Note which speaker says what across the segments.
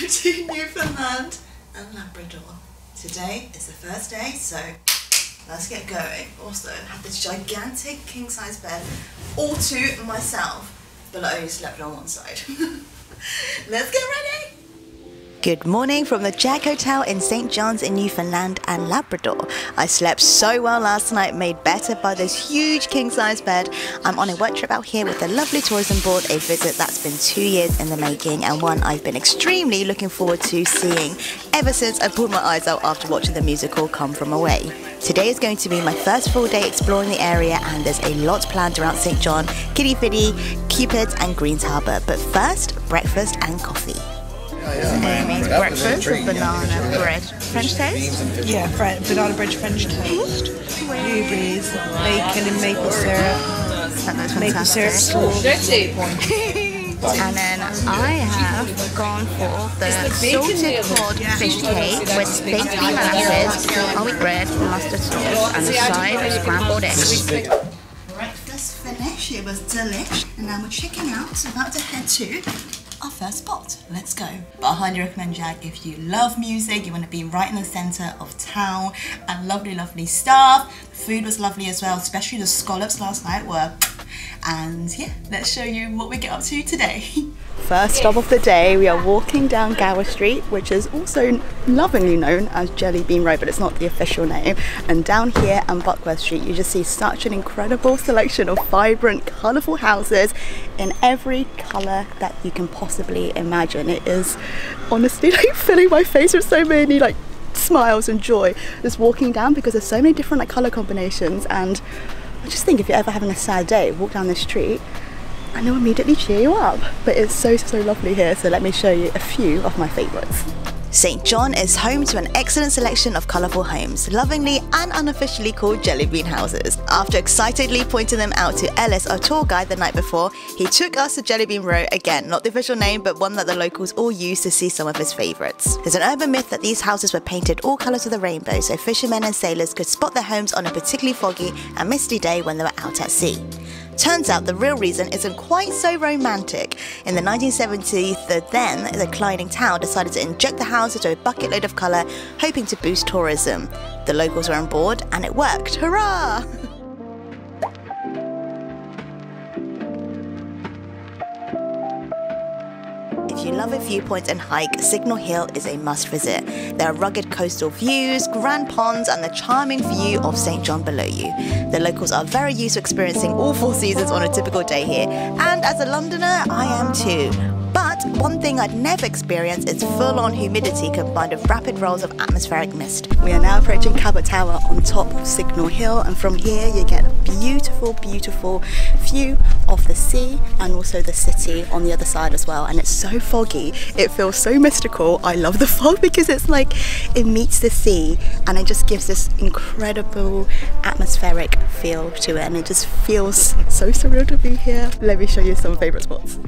Speaker 1: to Newfoundland and Labrador. Today is the first day, so let's get going. Also, I have this gigantic king-size bed all to myself, but I only slept on one side. Let's get ready! Good morning from the Jack Hotel in St. John's in Newfoundland and Labrador. I slept so well last night, made better by this huge king-size bed. I'm on a work trip out here with the lovely tourism board, a visit that's been 2 years in the making and one I've been extremely looking forward to seeing ever since I pulled my eyes out after watching the musical Come From Away. Today is going to be my first full day exploring the area and there's a lot planned around St. John, Quidi Vidi, Cupids and Greens Harbour. But first, breakfast and coffee.
Speaker 2: Amy's breakfast with banana bread, French toast?
Speaker 3: Yeah, banana bread, French toast, blueberries, bacon and maple syrup, maple syrup stroll.
Speaker 2: And then I have gone for the salted cod fish cake with baked bean molasses, whole wheat bread, mustard sauce, and a side of scrambled eggs.
Speaker 1: Breakfast finished, it was delish, and now we're checking out, about to head to our first spot. Let's go. But I highly recommend Jack if you love music, you want to be right in the centre of town, and lovely staff. The food was lovely as well, especially the scallops last night were. And yeah, let's show you what we get up to today. First stop of the day, we are walking down Gower Street, which is also lovingly known as Jelly Bean Road, but it's not the official name. And down here on Buckworth Street, you just see such an incredible selection of vibrant, colourful houses in every colour that you can possibly imagine. It is honestly like filling my face with so many like smiles and joy just walking down, because there's so many different like colour combinations. And I just think if you're ever having a sad day, walk down the street and it'll immediately cheer you up. But it's so lovely here, so let me show you a few of my favourites. St. John is home to an excellent selection of colourful homes, lovingly and unofficially called jelly bean houses. After excitedly pointing them out to Ellis, our tour guide, the night before, he took us to Jelly Bean Row, again, not the official name, but one that the locals all use to see some of his favourites. There's an urban myth that these houses were painted all colours of the rainbow, so fishermen and sailors could spot their homes on a particularly foggy and misty day when they were out at sea. Turns out the real reason isn't quite so romantic. In the 1970s, the then declining town decided to inject the houses with a bucket load of colour, hoping to boost tourism. The locals were on board and it worked. Hurrah! If you love a viewpoint and hike, Signal Hill is a must visit. There are rugged coastal views, grand ponds and the charming view of St. John below you. The locals are very used to experiencing all 4 seasons on a typical day here, and as a Londoner, I am too. But one thing I'd never experienced is full-on humidity combined with rapid rolls of atmospheric mist. We are now approaching Cabot Tower on top of Signal Hill, and from here you get a beautiful view of the sea and also the city on the other side as well. And it's so foggy, it feels so mystical. I love the fog because it's like it meets the sea and it just gives this incredible atmospheric feel to it, and it just feels so surreal to be here. Let me show you some favourite spots.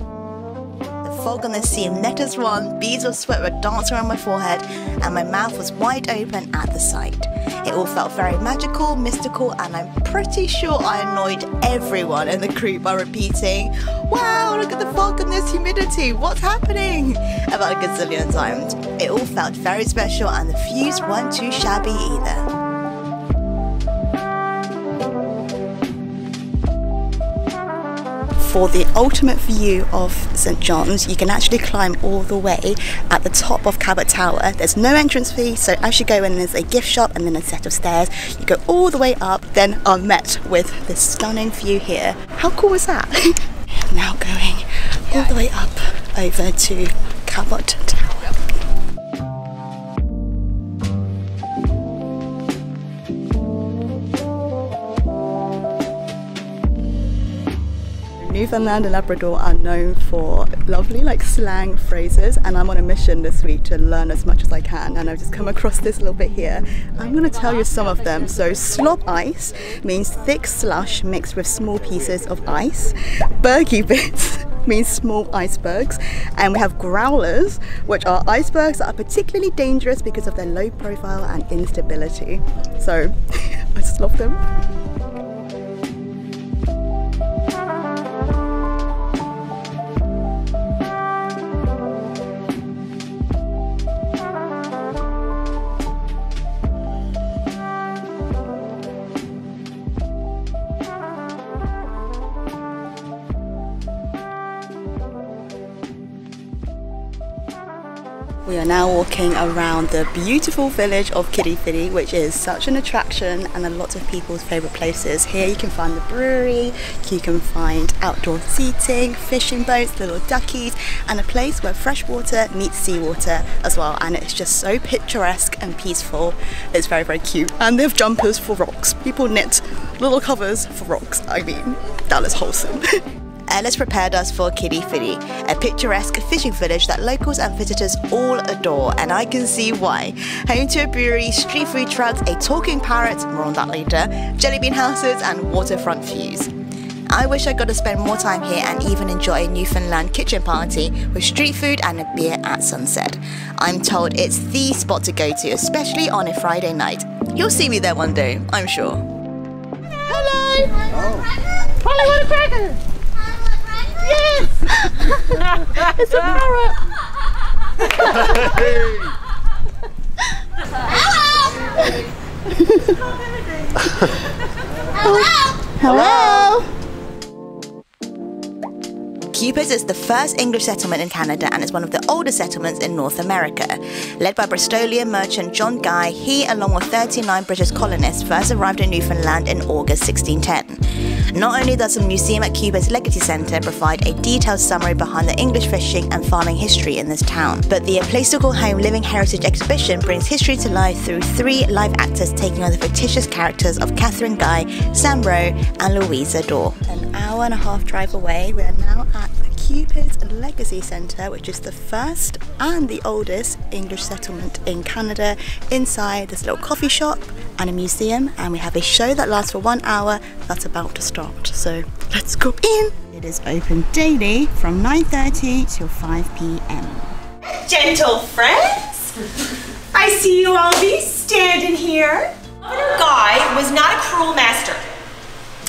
Speaker 1: Fog on the sea let us run, beads of sweat were dancing around my forehead and my mouth was wide open at the sight. It all felt very magical, mystical, and I'm pretty sure I annoyed everyone in the group by repeating, "Wow, look at the fog and this humidity, what's happening?" about a gazillion times. It all felt very special and the views weren't too shabby either. For the ultimate view of St. John's, you can actually climb all the way at the top of Cabot Tower. There's no entrance fee, so as you go in there's a gift shop and then a set of stairs. You go all the way up, then are met with this stunning view here. How cool is that? Now going all the way up over to Cabot Tower. Newfoundland and Labrador are known for lovely like slang phrases, and I'm on a mission this week to learn as much as I can, and I've just come across this little bit here. I'm going to tell you some of them. So slob ice means thick slush mixed with small pieces of ice. Bergy bits means small icebergs, and we have growlers, which are icebergs that are particularly dangerous because of their low profile and instability. So I just love them. We are now walking around the beautiful village of Quidi Vidi, which is such an attraction and a lot of people's favourite places. Here you can find the brewery, you can find outdoor seating, fishing boats, little duckies, and a place where fresh water meets seawater as well. And it's just so picturesque and peaceful. It's very, very cute. And they have jumpers for rocks. People knit little covers for rocks. I mean, that is wholesome. Ellis prepared us for Quidi Vidi, a picturesque fishing village that locals and visitors all adore, and I can see why. Home to a brewery, street food trucks, a talking parrot, more on that later, jelly bean houses and waterfront views. I wish I got to spend more time here and even enjoy a Newfoundland kitchen party with street food and a beer at sunset. I'm told it's the spot to go to, especially on a Friday night. You'll see me there one day, I'm sure. Hello! Oh. Polly, want a cracker? Yes! It's a parrot! Hello! Hello! Cupids is the first English settlement in Canada and is one of the oldest settlements in North America. Led by Bristolian merchant John Guy, he, along with 39 British colonists, first arrived in Newfoundland in August 1610. Not only does the museum at Cupids Legacy Centre provide a detailed summary behind the English fishing and farming history in this town, but the A Place to Call Home Living Heritage exhibition brings history to life through 3 live actors taking on the fictitious characters of Catherine Guy, Sam Rowe and Louisa Dore. An hour and a half drive away, we are now at the Cupids Legacy Centre, which is the first and the oldest English settlement in Canada. Inside there's a little coffee shop and a museum, and we have a show that lasts for 1 hour that's about to start. So let's go in. It is open daily from 9:30 till 5 p.m.
Speaker 4: Gentle friends, I see you all be standing here. Governor Guy was not a cruel master.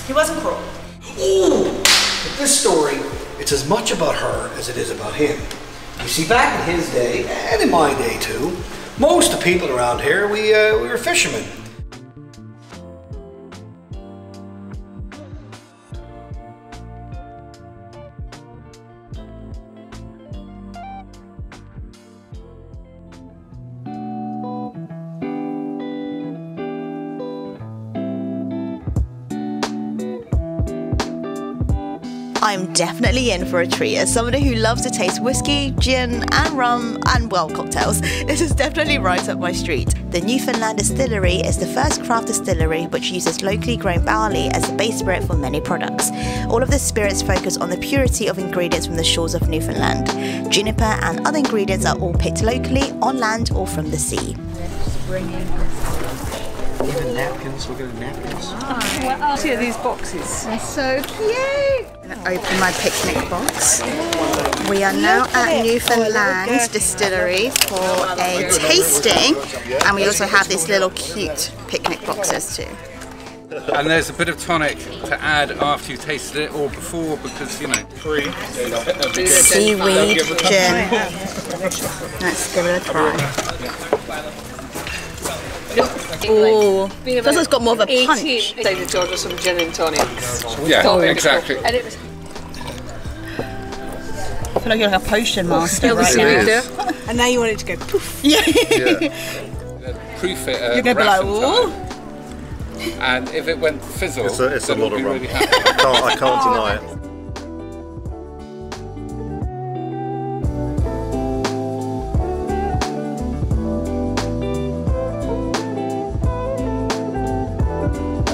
Speaker 4: He wasn't cruel.
Speaker 5: But this story, it's as much about her as it is about him. You see, back in his day, and in my day too, most of the people around here, we were fishermen.
Speaker 1: I'm definitely in for a treat. As somebody who loves to taste whiskey, gin and rum and, well, cocktails, this is definitely right up my street. The Newfoundland Distillery is the first craft distillery which uses locally grown barley as the base spirit for many products. All of the spirits focus on the purity of ingredients from the shores of Newfoundland. Juniper and other ingredients are all picked locally, on land or from the sea.
Speaker 5: Even napkins, we're getting napkins.
Speaker 3: Oh, well, see these boxes.
Speaker 1: They're so cute. I'm going to open my picnic box. We are now at Newfoundland Distillery for a tasting, and we also have these little cute picnic boxes too.
Speaker 6: And there's a bit of tonic to add after you tasted it or before, because, you know,
Speaker 1: Seaweed gin. Let's give it a try. Oh, this has got more of a punch.
Speaker 3: David George with some gin and tonic.
Speaker 6: Yeah, exactly.
Speaker 3: And it was.
Speaker 1: I feel like you're like a potion master right now.
Speaker 3: And now you want it to go poof.
Speaker 1: Yeah.
Speaker 6: Proof it.
Speaker 1: You're going to be like, ooh.
Speaker 6: And if it went fizzle,
Speaker 7: it's a lot of rum.
Speaker 6: really happy.
Speaker 7: I can't deny it.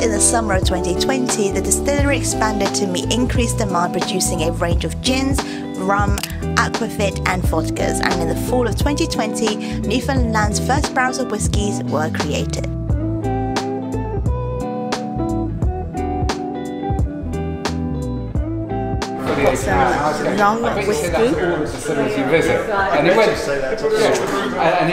Speaker 1: In the summer of 2020, the distillery expanded to meet increased demand, producing a range of gins, rum, aquavit and vodkas, and in the fall of 2020, Newfoundland's first barrels of whiskies were created. Long whiskey.
Speaker 6: You visit. And he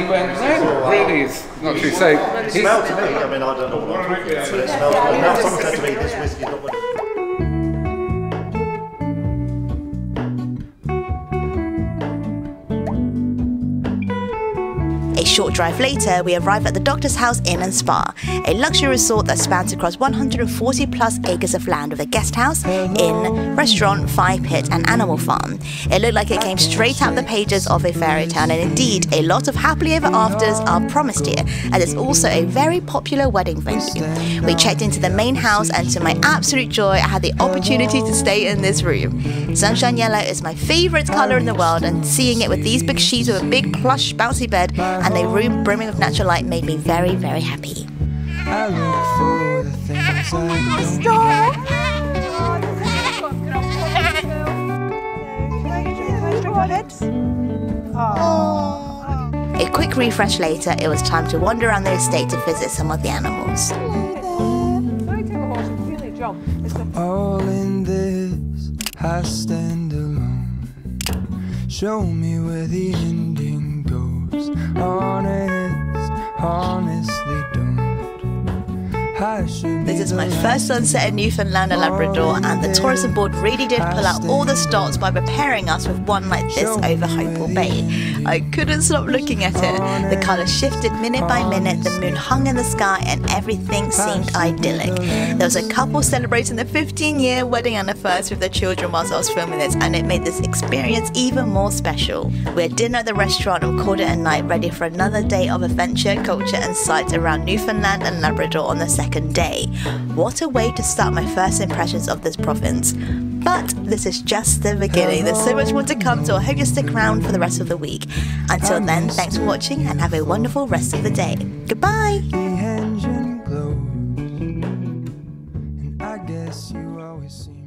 Speaker 6: went, no, really, it's not true. So
Speaker 7: It smelled to me, I mean, I don't know what I'm talking about, but it smelled to me. Now someone said to me, this whiskey is not what
Speaker 1: A short drive later, we arrive at the Doctor's House Inn and Spa, a luxury resort that spans across 140 plus acres of land with a guest house, inn, restaurant, fire pit and animal farm. It looked like it came straight out of the pages of a fairy tale, and indeed a lot of happily ever afters are promised here, as it's also a very popular wedding venue. We checked into the main house, and to my absolute joy I had the opportunity to stay in this room. Sunshine yellow is my favourite colour in the world, and seeing it with these big sheets with a big plush bouncy bed and a room brimming with natural light made me very, very happy.
Speaker 8: I look for the things
Speaker 1: A quick refresh later, it was time to wander around the estate to visit some of the animals.
Speaker 8: all in this, I stand alone. Show me where the ending goes. Honestly don't.
Speaker 1: This is my first sunset in Newfoundland and Labrador, and the tourism board really did pull out all the stops by preparing us with one like this over Hopewell Bay. I couldn't stop looking at it. The colours shifted minute by minute, the moon hung in the sky and everything seemed idyllic. There was a couple celebrating the 15-year wedding anniversary with their children whilst I was filming this, and it made this experience even more special. We had dinner at the restaurant and called it a night, ready for another day of adventure, culture and sights around Newfoundland and Labrador on the second day. What a way to start my first impressions of this province. But this is just the beginning. There's so much more to come, so I hope you stick around for the rest of the week. Until then, thanks for watching and have a wonderful rest of the day. Goodbye!
Speaker 8: The engine glows, and I guess you always see